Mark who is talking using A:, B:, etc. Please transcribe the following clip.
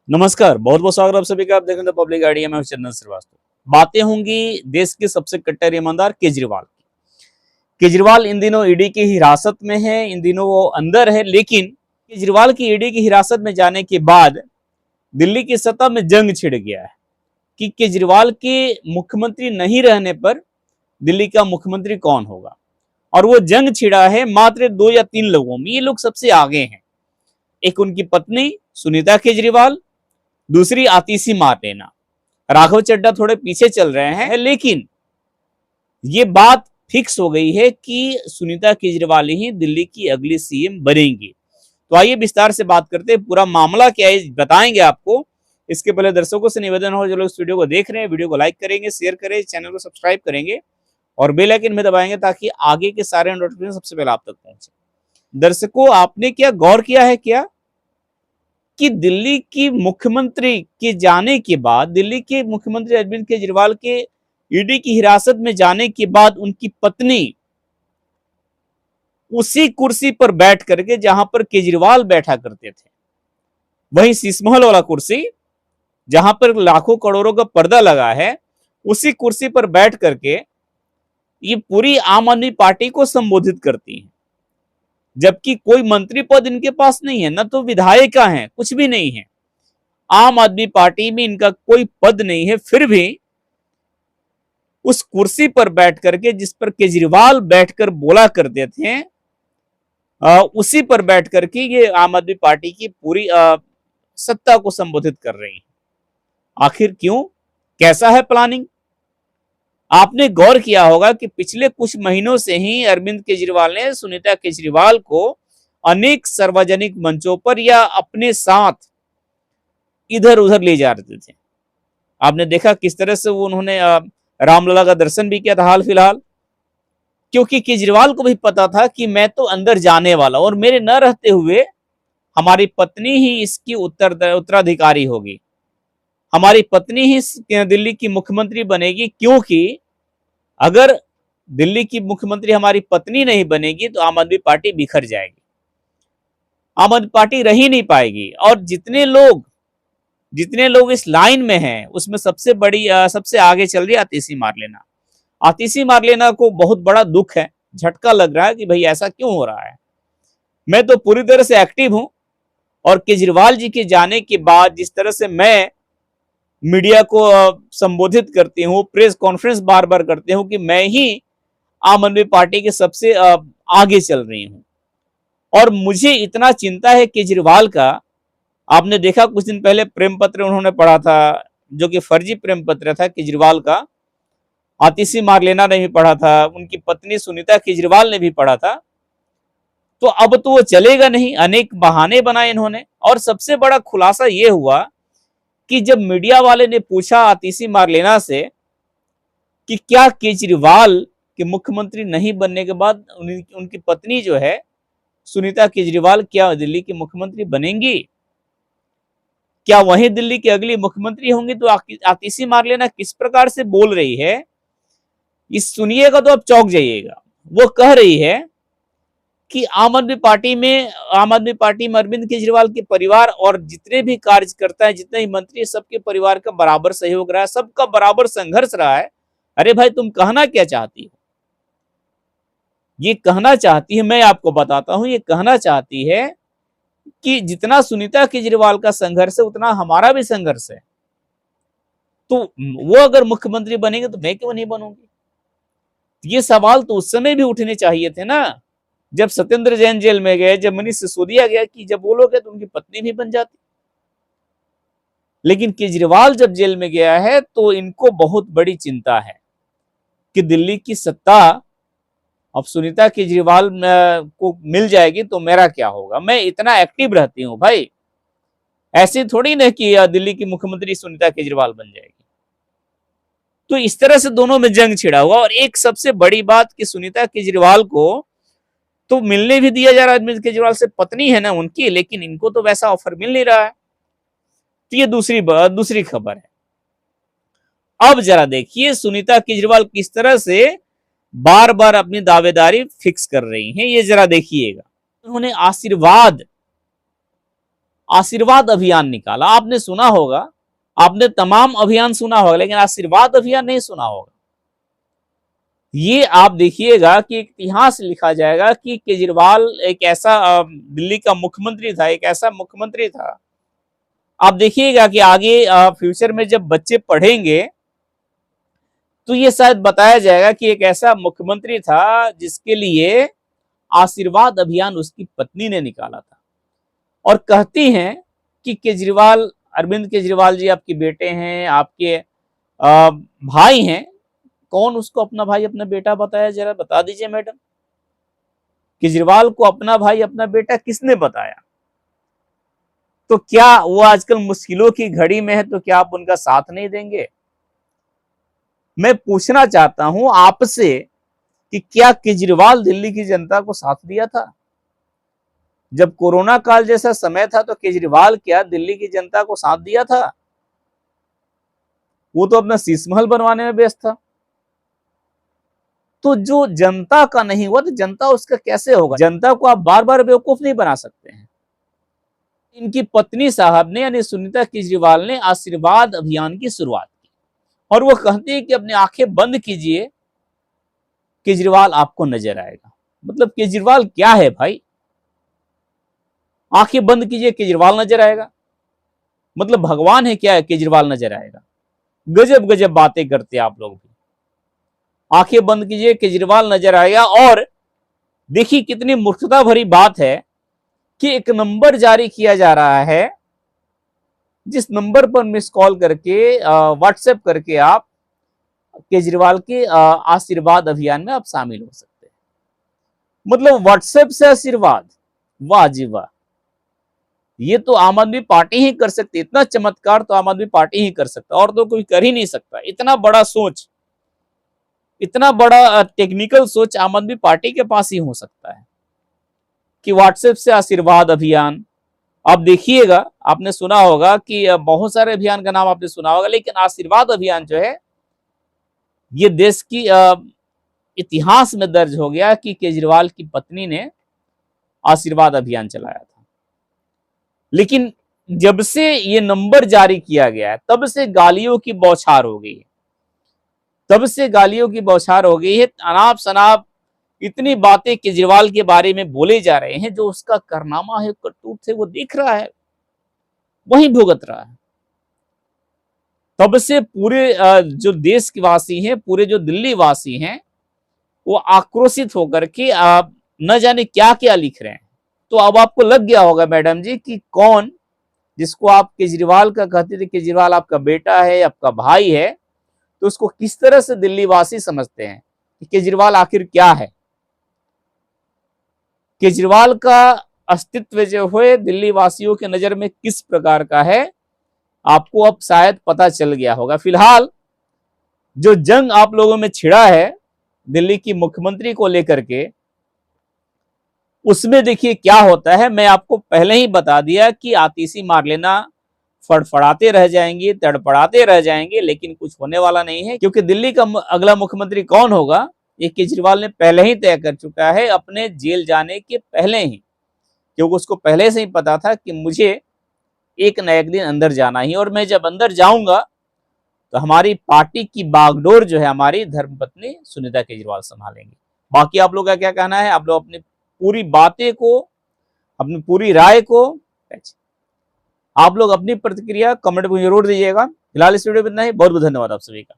A: नमस्कार, बहुत बहुत स्वागत है आप सभी का। आप देख रहे हैं पब्लिक आइडिया में चंदन श्रीवास्तव। बातें होंगी देश के सबसे कट्टर ईमानदार केजरीवाल की। केजरीवाल इन दिनों ईडी की हिरासत में है, इन दिनों वो अंदर है, लेकिन केजरीवाल की ईडी की हिरासत में जाने के बाद दिल्ली की सत्ता में जंग छिड़ गया है कि केजरीवाल के मुख्यमंत्री नहीं रहने पर दिल्ली का मुख्यमंत्री कौन होगा। और वो जंग छिड़ा है मात्र 2 या 3 लोगों में। ये लोग सबसे आगे हैं। एक उनकी पत्नी सुनीता केजरीवाल, दूसरी आतिशी मार्लेना। राघव चड्ढा थोड़े पीछे चल रहे हैं, लेकिन ये बात फिक्स हो गई है कि सुनीता केजरीवाल ही दिल्ली की अगली सीएम बनेंगी। तो आइए विस्तार से बात करते हैं, पूरा मामला क्या है बताएंगे आपको। इसके पहले दर्शकों से निवेदन हो, जो लोग इस वीडियो को देख रहे हैं, वीडियो को लाइक करेंगे, शेयर करें, चैनल को सब्सक्राइब करेंगे और बेल आइकन में दबाएंगे ताकि आगे के सारे नोटिफिकेशन सबसे पहले आप तक पहुंचे। दर्शकों, आपने क्या गौर किया है क्या कि दिल्ली की मुख्यमंत्री के जाने के बाद, दिल्ली के मुख्यमंत्री अरविंद केजरीवाल के ईडी की हिरासत में जाने के बाद उनकी पत्नी उसी कुर्सी पर बैठ करके जहां पर केजरीवाल बैठा करते थे, वही शीशमहल वाला कुर्सी जहां पर लाखों करोड़ों का पर्दा लगा है, उसी कुर्सी पर बैठ करके ये पूरी आम आदमी पार्टी को संबोधित करती है। जबकि कोई मंत्री पद इनके पास नहीं है, न तो विधायिका है, कुछ भी नहीं है। आम आदमी पार्टी में इनका कोई पद नहीं है, फिर भी उस कुर्सी पर बैठ करके जिस पर केजरीवाल बैठकर बोला करते थे, उसी पर बैठ करके ये आम आदमी पार्टी की पूरी सत्ता को संबोधित कर रही है। आखिर क्यों? कैसा है प्लानिंग? आपने गौर किया होगा कि पिछले कुछ महीनों से ही अरविंद केजरीवाल ने सुनीता केजरीवाल को अनेक सार्वजनिक मंचों पर या अपने साथ इधर उधर ले जा रहे थे। आपने देखा किस तरह से वो उन्होंने रामलला का दर्शन भी किया था हाल फिलहाल, क्योंकि केजरीवाल को भी पता था कि मैं तो अंदर जाने वाला और मेरे न रहते हुए हमारी पत्नी ही इसकी उत्तराधिकारी होगी, हमारी पत्नी ही दिल्ली की मुख्यमंत्री बनेगी। क्योंकि अगर दिल्ली की मुख्यमंत्री हमारी पत्नी नहीं बनेगी तो आम आदमी पार्टी बिखर जाएगी, आम आदमी पार्टी रह ही नहीं पाएगी। और जितने लोग इस लाइन में हैं उसमें सबसे आगे चल रही है आतिशी मार्लेना। आतिशी मार्लेना को बहुत बड़ा दुख है, झटका लग रहा है कि भाई ऐसा क्यों हो रहा है। मैं तो पूरी तरह से एक्टिव हूं और केजरीवाल जी के जाने के बाद जिस तरह से मैं मीडिया को संबोधित करती हूँ, प्रेस कॉन्फ्रेंस बार बार करती हूँ कि मैं ही आम आदमी पार्टी के सबसे आगे चल रही हूँ और मुझे इतना चिंता है केजरीवाल का। आपने देखा कुछ दिन पहले प्रेम पत्र उन्होंने पढ़ा था, जो कि फर्जी प्रेम पत्र था केजरीवाल का। आतिशी मार्लेना ने भी पढ़ा था, उनकी पत्नी सुनीता केजरीवाल ने भी पढ़ा था। तो अब तो वो चलेगा नहीं, अनेक बहाने बनाए इन्होंने। और सबसे बड़ा खुलासा ये हुआ कि जब मीडिया वाले ने पूछा आतिशी मार्लेना से कि क्या केजरीवाल के मुख्यमंत्री नहीं बनने के बाद उनकी पत्नी जो है सुनीता केजरीवाल क्या दिल्ली की मुख्यमंत्री बनेंगी, क्या वही दिल्ली की अगली मुख्यमंत्री होंगी, तो आतिशी मार्लेना किस प्रकार से बोल रही है, इस सुनिएगा तो आप चौंक जाइएगा। वो कह रही है कि आम आदमी पार्टी में अरविंद केजरीवाल के परिवार और जितने भी कार्यकर्ता है, जितने भी मंत्री, सबके परिवार का बराबर सहयोग रहा है, सबका बराबर संघर्ष रहा है। अरे भाई, तुम कहना क्या चाहती हो? ये कहना चाहती है, मैं आपको बताता हूं, ये कहना चाहती है कि जितना सुनीता केजरीवाल का संघर्ष है उतना हमारा भी संघर्ष है। तो वो अगर मुख्यमंत्री बनेंगे तो मैं क्यों नहीं बनूंगी? ये सवाल तो उस समय भी उठने चाहिए थे ना, जब सत्येंद्र जैन जेल में गए, जब मनीष सिसोदिया गया, कि जब वो लोग गए तो उनकी पत्नी भी बन जाती। लेकिन केजरीवाल जब जेल में गया है तो इनको बहुत बड़ी चिंता है कि दिल्ली की सत्ता अब सुनीता केजरीवाल को मिल जाएगी तो मेरा क्या होगा। मैं इतना एक्टिव रहती हूं भाई, ऐसे थोड़ी ना कि दिल्ली की मुख्यमंत्री सुनीता केजरीवाल बन जाएगी। तो इस तरह से दोनों में जंग छिड़ा हुआ। और एक सबसे बड़ी बात कि सुनीता केजरीवाल को तो मिलने भी दिया जा रहा है, अरविंद केजरीवाल से पत्नी है ना उनकी, लेकिन इनको तो वैसा ऑफर मिल नहीं रहा है। तो ये दूसरी खबर है। अब जरा देखिए सुनीता केजरीवाल किस तरह से बार बार अपनी दावेदारी फिक्स कर रही हैं, ये जरा देखिएगा। उन्होंने आशीर्वाद आशीर्वाद अभियान निकाला। आपने सुना होगा, आपने तमाम अभियान सुना होगा, लेकिन आशीर्वाद अभियान नहीं सुना होगा। ये आप देखिएगा कि एक इतिहास लिखा जाएगा कि केजरीवाल एक ऐसा दिल्ली का मुख्यमंत्री था, एक ऐसा मुख्यमंत्री था। आप देखिएगा कि आगे फ्यूचर में जब बच्चे पढ़ेंगे तो ये शायद बताया जाएगा कि एक ऐसा मुख्यमंत्री था जिसके लिए आशीर्वाद अभियान उसकी पत्नी ने निकाला था। और कहती हैं कि केजरीवाल, अरविंद केजरीवाल जी आपके बेटे हैं, आपके भाई हैं। कौन उसको अपना भाई अपना बेटा बताया, जरा बता दीजिए मैडम। केजरीवाल को अपना भाई अपना बेटा किसने बताया? तो क्या वो आजकल मुश्किलों की घड़ी में है, तो क्या आप उनका साथ नहीं देंगे? मैं पूछना चाहता हूं आपसे कि क्या केजरीवाल दिल्ली की जनता को साथ दिया था? जब कोरोना काल जैसा समय था तो केजरीवाल क्या दिल्ली की जनता को साथ दिया था? वो तो अपना शीश महल बनवाने में व्यस्त था। तो जो जनता का नहीं हुआ तो जनता उसका कैसे होगा? जनता को आप बार बार बेवकूफ नहीं बना सकते हैं। इनकी पत्नी साहब ने यानी सुनीता केजरीवाल ने आशीर्वाद अभियान की शुरुआत की और वो कहती है कि अपनी आंखें बंद कीजिए, केजरीवाल आपको नजर आएगा। मतलब केजरीवाल क्या है भाई? आंखें बंद कीजिए केजरीवाल नजर आएगा? मतलब भगवान है क्या है केजरीवाल नजर आएगा? गजब गजब बातें करते आप लोग भी। आंखें बंद कीजिए केजरीवाल नजर आएगा। और देखिए कितनी मूर्खता भरी बात है कि एक नंबर जारी किया जा रहा है, जिस नंबर पर मिस कॉल करके व्हाट्सएप करके आप केजरीवाल के आशीर्वाद अभियान में आप शामिल हो सकते हैं। मतलब व्हाट्सएप से आशीर्वाद, वाह जी वाह। ये तो आम आदमी पार्टी ही कर सकती है। इतना चमत्कार तो आम आदमी पार्टी ही कर सकता, और तो कोई कर ही नहीं सकता। इतना बड़ा सोच, इतना बड़ा टेक्निकल सोच आम आदमी पार्टी के पास ही हो सकता है कि व्हाट्सएप से आशीर्वाद अभियान। आप देखिएगा, आपने सुना होगा कि बहुत सारे अभियान का नाम आपने सुना होगा, लेकिन आशीर्वाद अभियान जो है ये देश की इतिहास में दर्ज हो गया कि केजरीवाल की पत्नी ने आशीर्वाद अभियान चलाया था। लेकिन जब से ये नंबर जारी किया गया है तब से गालियों की बौछार हो गई है, तब से गालियों की बौछार हो गई है। अनाप शनाप इतनी बातें केजरीवाल के बारे में बोले जा रहे हैं, जो उसका कारनामा है, करतूत है, वो दिख रहा है, वही भुगत रहा है। तब से पूरे जो देश के वासी हैं, पूरे जो दिल्ली वासी हैं, वो आक्रोशित होकर के आप न जाने क्या क्या लिख रहे हैं। तो अब आपको लग गया होगा मैडम जी कि कौन, जिसको आप केजरीवाल का कहते थे, केजरीवाल आपका बेटा है, आपका भाई है, तो उसको किस तरह से दिल्ली वासी समझते हैं कि केजरीवाल आखिर क्या है। केजरीवाल का अस्तित्व जो है दिल्ली वासियों के नजर में किस प्रकार का है, आपको अब शायद पता चल गया होगा। फिलहाल जो जंग आप लोगों में छिड़ा है दिल्ली की मुख्यमंत्री को लेकर के, उसमें देखिए क्या होता है। मैं आपको पहले ही बता दिया कि आतिशी मार लेना, फड़फड़ाते रह जाएंगे, तड़पड़ाते रह जाएंगे, लेकिन कुछ होने वाला नहीं है, क्योंकि दिल्ली का अगला मुख्यमंत्री कौन होगा ये केजरीवाल ने पहले ही तय कर चुका है, अपने जेल जाने के पहले ही। क्योंकि उसको पहले से ही पता था कि मुझे एक न एक दिन अंदर जाना ही, और मैं जब अंदर जाऊंगा तो हमारी पार्टी की बागडोर जो है हमारी धर्मपत्नी सुनीता केजरीवाल संभालेंगे। बाकी आप लोग का क्या कहना है? आप लोग अपनी पूरी बातें को, अपनी पूरी राय को, आप लोग अपनी प्रतिक्रिया कमेंट में जरूर दीजिएगा। फिलहाल इस वीडियो में इतना ही। बहुत बहुत धन्यवाद आप सभी का।